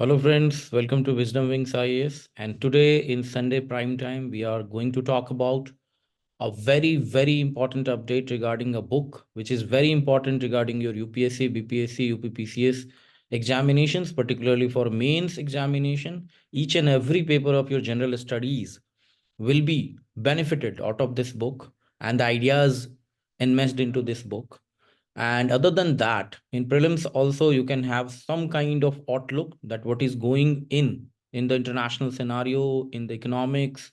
Hello friends, welcome to Wisdom Wings IAS. And today in Sunday prime time, we are going to talk about a very important update regarding a book, which is very important regarding your UPSC, BPSC, UPPCS examinations, particularly for mains examination. Each and every paper of your general studies will be benefited out of this book and the ideas enmeshed into this book. And other than that, in prelims also you can have some kind of outlook that what is going in the international scenario, in the economics,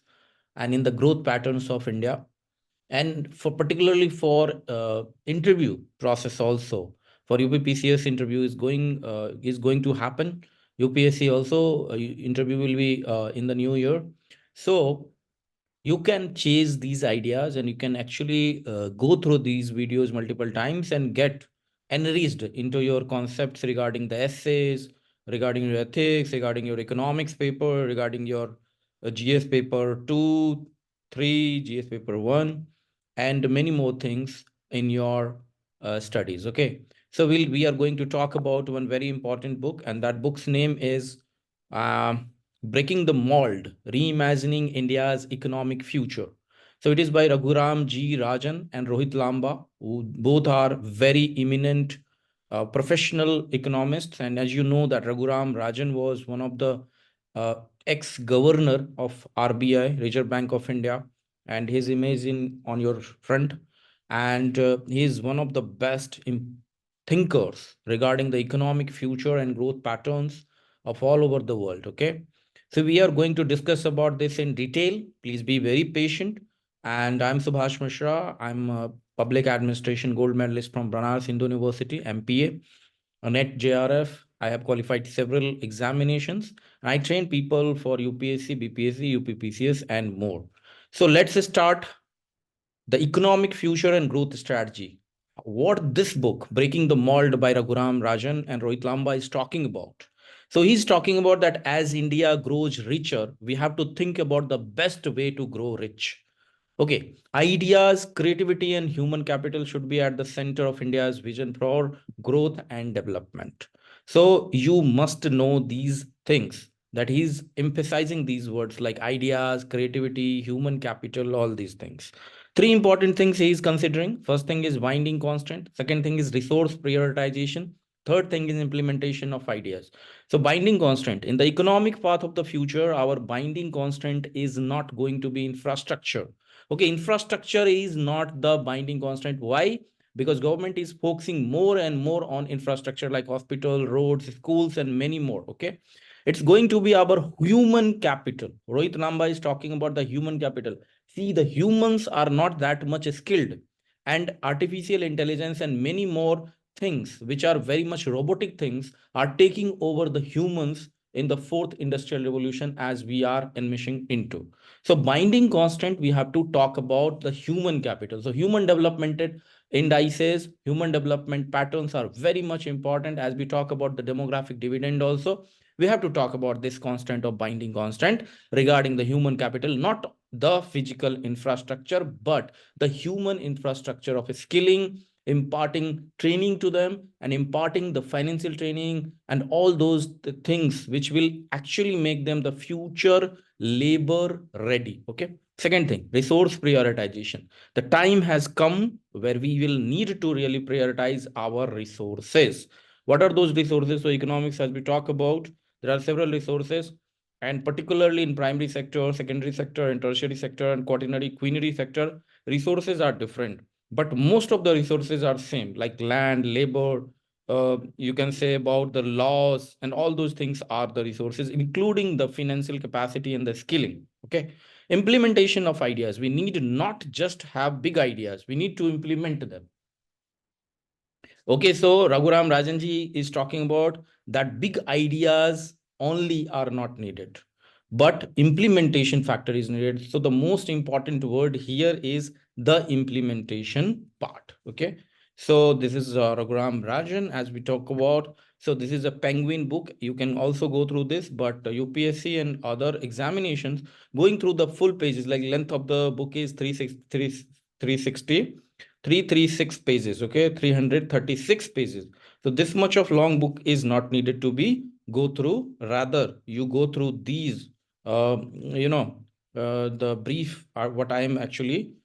and in the growth patterns of India. And for particularly for interview process also, for UPPCS interview is going to happen. UPSC also interview will be in the new year. So you can chase these ideas and you can actually go through these videos multiple times and get enriched into your concepts regarding the essays, regarding your ethics, regarding your economics paper, regarding your GS paper 2, 3, GS paper 1, and many more things in your studies. Okay. So we are going to talk about one very important book, and that book's name is um Breaking the Mold, Reimagining India's Economic Future. So it is by Raghuram G. Rajan and Rohit Lamba, who both are very eminent professional economists. And as you know, that Raghuram Rajan was one of the uh, ex-governor of RBI, Reserve Bank of India, and his image in on your front. And he is one of the best thinkers regarding the economic future and growth patterns of all over the world. Okay. So we are going to discuss about this in detail. Please be very patient. And I'm Subhash Mishra. I'm a public administration gold medalist from Banaras Hindu University, MPA, a NET JRF. I have qualified several examinations. I train people for UPSC, BPSC, UPPCS, and more. So let's start the economic future and growth strategy. What this book, Breaking the Mold by Raghuram Rajan and Rohit Lamba, is talking about. So he's talking about that as India grows richer, we have to think about the best way to grow rich. Okay, ideas, creativity, and human capital should be at the center of India's vision for growth and development. So you must know these things that he's emphasizing these words like ideas, creativity, human capital, all these things. Three important things he is considering. First thing is binding constant. Second thing is resource prioritization. Third thing is implementation of ideas. So binding constant in the economic path of the future, our binding constant is not going to be infrastructure. Okay, infrastructure is not the binding constant. Why? Because government is focusing more and more on infrastructure like hospital, roads, schools, and many more. Okay, it's going to be our human capital. Rohit Namba is talking about the human capital. See, the humans are not that much skilled, and artificial intelligence and many more things which are very much robotic things are taking over the humans in the fourth industrial revolution as we are enmeshing into. So binding constant, we have to talk about the human capital. So human development indices, human development patterns are very much important. As we talk about the demographic dividend also, we have to talk about this constant of binding constant regarding the human capital, not the physical infrastructure, but the human infrastructure of skilling, imparting training to them, and imparting the financial training and all those things which will actually make them the future labor ready. Okay. Second thing, resource prioritization. The time has come where we will need to really prioritize our resources. What are those resources? So economics, as we talk about, there are several resources, and particularly in primary sector, secondary sector, and tertiary sector, and quaternary, quinary sector, resources are different. But most of the resources are same, like land, labor, you can say about the laws, and all those things are the resources, including the financial capacity and the skilling. Okay. Implementation of ideas. We need not just have big ideas, we need to implement them. Okay, so Raghuram Rajanji is talking about that big ideas only are not needed, but implementation factor is needed. So the most important word here is the implementation part. Okay, so this is Raghuram Rajan as we talk about. So this is a penguin book. You can also go through this, but UPSC and other examinations going through the full pages, like length of the book is 360 336 pages. Okay, 336 pages. So this much of long book is not needed to be go through. Rather, you go through these, the brief are what I am actually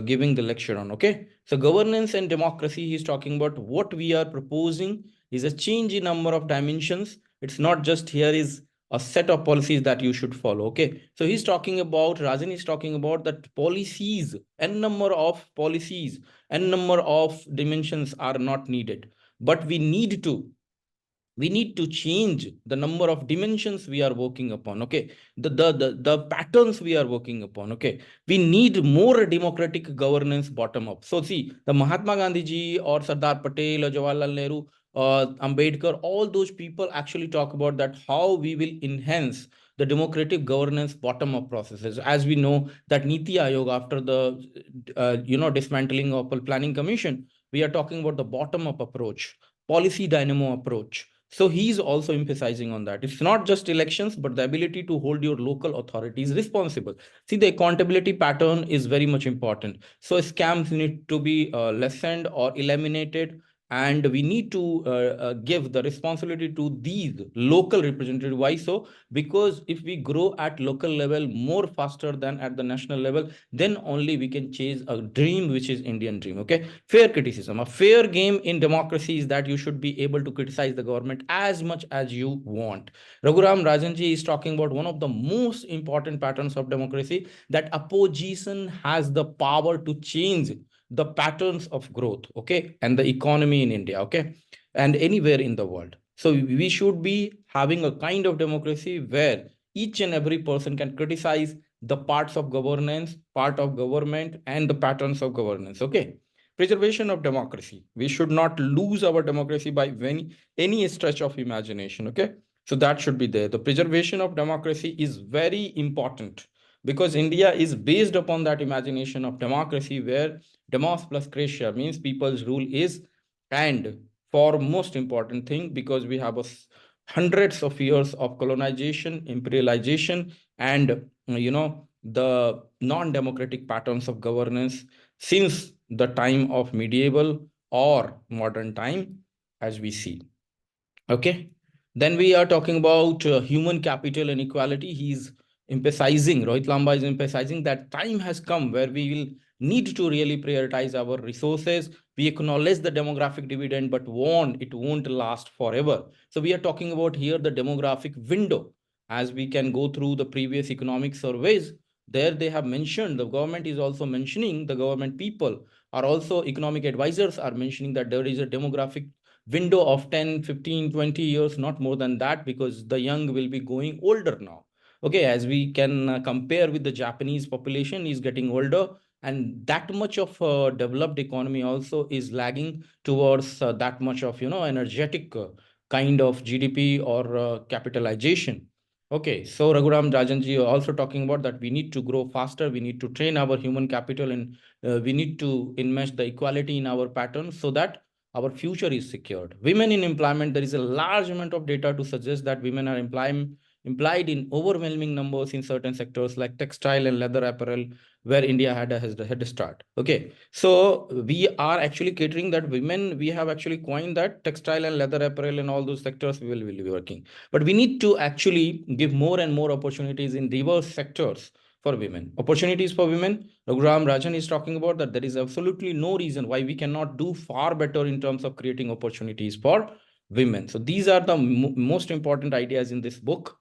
giving the lecture on. Okay. So governance and democracy, he's talking about what we are proposing is a change in number of dimensions. It's not just here is a set of policies that you should follow. Okay. So he's talking about, Rajan is talking about that policies, n number of policies, n number of dimensions are not needed, but we need to change the number of dimensions we are working upon. Okay. The patterns we are working upon. Okay. We need more democratic governance bottom up. So see, the Mahatma Gandhi ji or Sardar Patel or Jawaharlal Nehru, Ambedkar, all those people actually talk about that how we will enhance the democratic governance bottom up processes. As we know that Niti Aayog, after the dismantling of planning commission, we are talking about the bottom up approach, policy dynamo approach. So he's also emphasizing on that. It's not just elections, but the ability to hold your local authorities responsible. See, the accountability pattern is very much important. So scams need to be lessened or eliminated, and we need to give the responsibility to these local representatives. Why so? Because if we grow at local level more faster than at the national level, then only we can chase a dream, which is Indian dream. Okay. Fair criticism, a fair game in democracy is that you should be able to criticize the government as much as you want. Raghuram Rajanji is talking about one of the most important patterns of democracy, that opposition has the power to change the patterns of growth, okay, and the economy in India, okay, and anywhere in the world. So we should be having a kind of democracy where each and every person can criticize the parts of governance, part of government, and the patterns of governance. Okay. Preservation of democracy. We should not lose our democracy by any stretch of imagination. Okay. So that should be there. The preservation of democracy is very important because India is based upon that imagination of democracy where demos plus gratia means people's rule is, and for most important thing, because we have hundreds of years of colonization, imperialization, and the non-democratic patterns of governance since the time of medieval or modern time, as we see. Okay. Then we are talking about human capital and equality. He's emphasizing, Rohit Lamba is emphasizing that time has come where we will need to really prioritize our resources. We acknowledge the demographic dividend, but it won't last forever. So we are talking about here the demographic window. As we can go through the previous economic surveys, there they have mentioned, the government is also mentioning, the government people are also, economic advisors are mentioning that there is a demographic window of 10, 15, 20 years, not more than that, because the young will be going older now. Okay, as we can compare with the Japanese population is getting older, and that much of developed economy also is lagging towards that much of energetic kind of GDP or capitalization. Okay, so Raghuram Rajanji also talking about that we need to grow faster, we need to train our human capital, and we need to enmesh the equality in our patterns so that our future is secured. Women in employment, there is a large amount of data to suggest that women are implied in overwhelming numbers in certain sectors like textile and leather apparel, where India had a head start. Okay, so we are actually catering that women. We have actually coined that textile and leather apparel and all those sectors will be working. But we need to actually give more and more opportunities in diverse sectors for women. Opportunities for women, Raghuram Rajan is talking about that there is absolutely no reason why we cannot do far better in terms of creating opportunities for women. So these are the most important ideas in this book,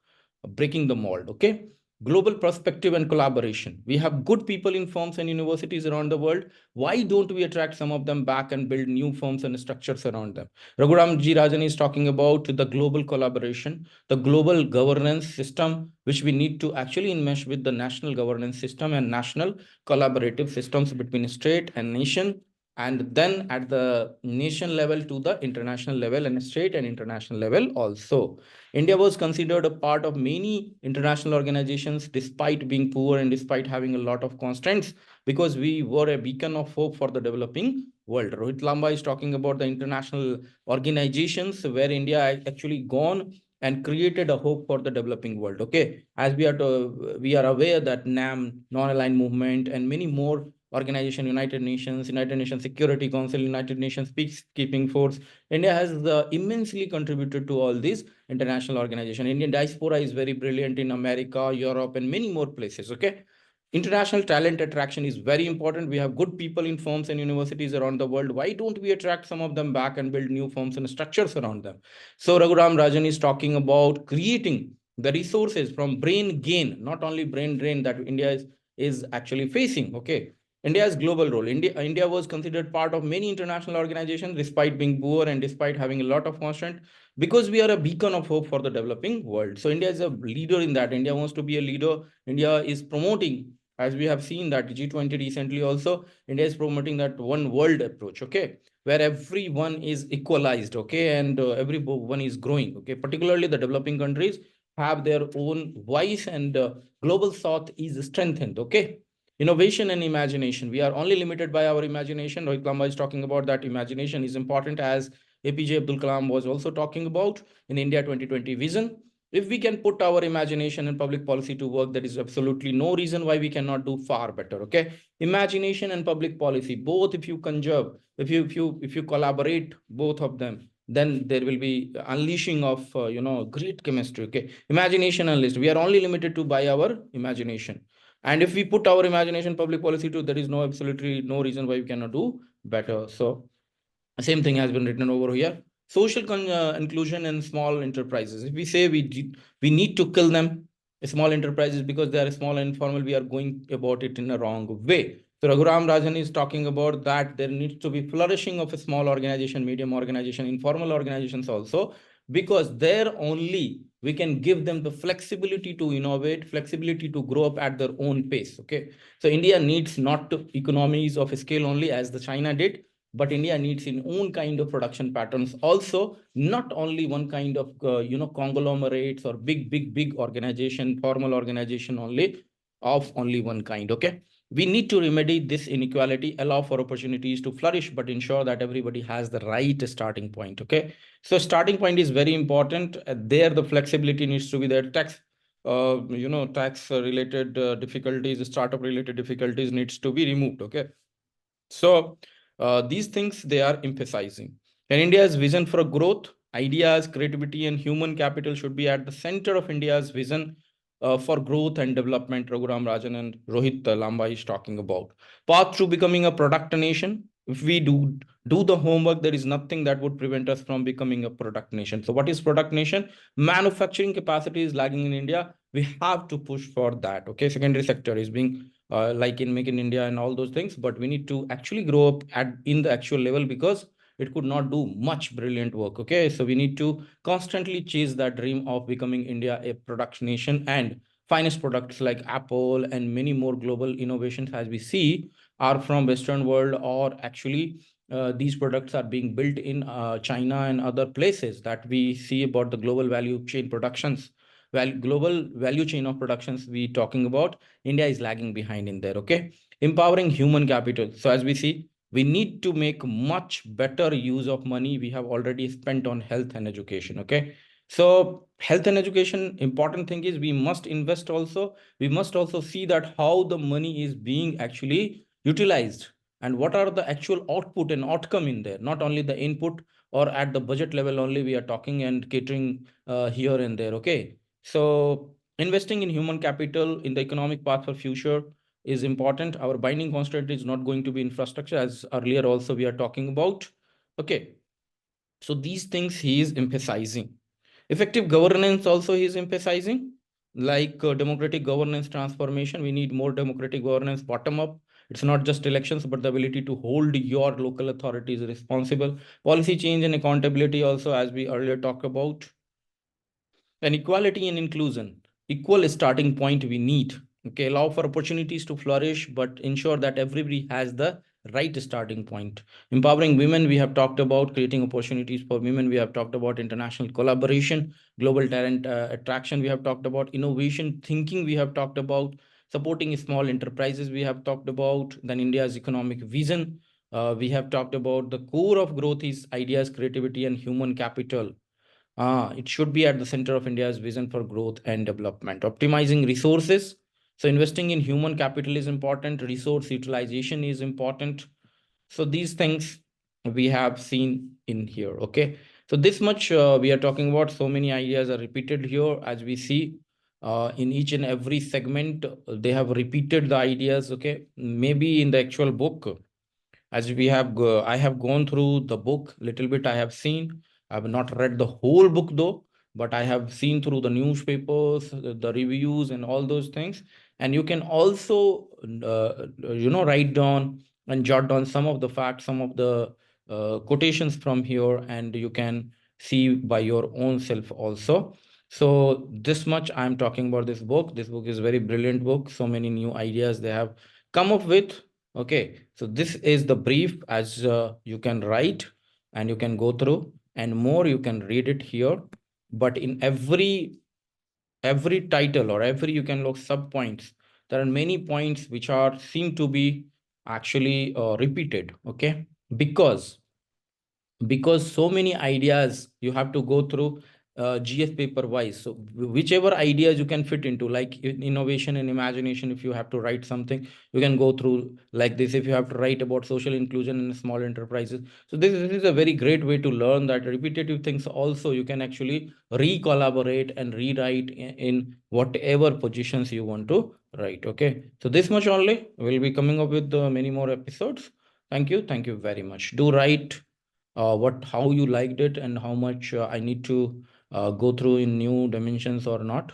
Breaking the Mold. Okay. Global perspective and collaboration. We have good people in firms and universities around the world. Why don't we attract some of them back and build new firms and structures around them? Raghuram G. Rajan is talking about the global collaboration, the global governance system, which we need to actually enmesh with the national governance system and national collaborative systems between state and nation, and then at the nation level to the international level and state and international level also. India was considered a part of many international organizations despite being poor and despite having a lot of constraints, because we were a beacon of hope for the developing world. Rohit Lamba is talking about the international organizations where India actually gone and created a hope for the developing world. Okay, as we are aware that NAM, non-aligned movement, and many more Organization, United Nations Security Council, United Nations Peacekeeping Force. India has immensely contributed to all these international organizations. Indian diaspora is very brilliant in America, Europe, and many more places. Okay. International talent attraction is very important. We have good people in firms and universities around the world. Why don't we attract some of them back and build new firms and structures around them? So Raghuram Rajan is talking about creating the resources from brain gain, not only brain drain that India is actually facing. Okay. India's global role. India was considered part of many international organizations despite being poor and despite having a lot of constraint, because we are a beacon of hope for the developing world. So India is a leader in that. India wants to be a leader. India is promoting, as we have seen that G20 recently also, India is promoting that one world approach, okay, where everyone is equalized, okay, and everyone is growing, okay. Particularly the developing countries have their own voice, and global south is strengthened, okay. Innovation and imagination. We are only limited by our imagination. Rohit Lamba is talking about that imagination is important, as APJ Abdul Kalam was also talking about in India 2020 vision. If we can put our imagination and public policy to work, there is absolutely no reason why we cannot do far better. Okay, imagination and public policy, both, if you conserve, if you collaborate both of them, then there will be unleashing of great chemistry. Okay, imagination and list. We are only limited to by our imagination, and if we put our imagination public policy to, there is no absolutely no reason why we cannot do better. So same thing has been written over here. Social inclusion and small enterprises. If we say we need to kill them, small enterprises, because they are small and informal, we are going about it in a wrong way. So Raghuram Rajan is talking about that there needs to be flourishing of a small organization, medium organization, informal organizations also, because there only we can give them the flexibility to innovate, flexibility to grow up at their own pace. Okay. So India needs not to economies of scale only as the China did, but India needs its own kind of production patterns also, not only one kind of conglomerates or big organization, formal organization only, of only one kind. Okay, we need to remedy this inequality, allow for opportunities to flourish, but ensure that everybody has the right starting point. Okay, so starting point is very important. There the flexibility needs to be there. Tax related difficulties, startup related difficulties needs to be removed. Okay, so these things they are emphasizing. And India's vision for growth, ideas, creativity, and human capital should be at the center of India's vision for growth and development. Raghuram Rajan and Rohit Lamba is talking about path to becoming a product nation. If we do the homework, there is nothing that would prevent us from becoming a product nation. So, what is product nation? Manufacturing capacity is lagging in India. We have to push for that. Okay, secondary sector is being like in Make in India and all those things, but we need to actually grow up at in the actual level, because it could not do much brilliant work. Okay, so we need to constantly chase that dream of becoming India a product nation, and finest products like Apple and many more global innovations as we see are from Western world, or actually these products are being built in China and other places that we see about the global value chain productions. Well, global value chain of productions we talking about, India is lagging behind in there. Okay, empowering human capital. So as we see, we need to make much better use of money we have already spent on health and education. Okay, so health and education, important thing is we must invest also. We must also see that how the money is being actually utilized, and what are the actual output and outcome in there, not only the input, or at the budget level only we are talking and catering here and there. Okay, so investing in human capital in the economic path for future is important. Our binding constraint is not going to be infrastructure, as earlier also we are talking about. Okay, so these things he is emphasizing. Effective governance also he is emphasizing, like democratic governance transformation. We need more democratic governance bottom up. It's not just elections, but the ability to hold your local authorities responsible. Policy change and accountability also, as we earlier talked about. And equality and inclusion, equal starting point we need. Okay, allow for opportunities to flourish, but ensure that everybody has the right starting point. Empowering women, we have talked about creating opportunities for women. We have talked about international collaboration, global talent attraction. We have talked about innovation thinking. We have talked about supporting small enterprises. We have talked about then India's economic vision. We have talked about the core of growth is ideas, creativity, and human capital. It should be at the center of India's vision for growth and development. Optimizing resources. So investing in human capital is important, resource utilization is important. So these things we have seen in here. Okay, so this much we are talking about. So many ideas are repeated here, as we see in each and every segment. They have repeated the ideas. Okay, maybe in the actual book, as we have I have gone through the book little bit. I have seen, I have not read the whole book though, but I have seen through the newspapers, the reviews and all those things. And you can also write down and jot down some of the facts, some of the quotations from here, and you can see by your own self also. So this much I'm talking about this book. This book is very brilliant book. So many new ideas they have come up with. Okay, so this is the brief, as you can write and you can go through, and more you can read it here. But in every title, or every, you can look sub points, there are many points which are seem to be actually repeated. Okay, because so many ideas you have to go through GS paper wise. So whichever ideas you can fit into, like innovation and imagination, if you have to write something, you can go through like this. If you have to write about social inclusion in small enterprises, so this is a very great way to learn that repetitive things. Also, you can actually re-collaborate and rewrite in whatever positions you want to write. Okay, so this much only. We'll be coming up with many more episodes. Thank you very much. Do write what, how you liked it, and how much I need to go through in new dimensions or not.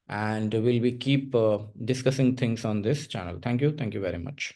And we'll be keep discussing things on this channel. Thank you very much.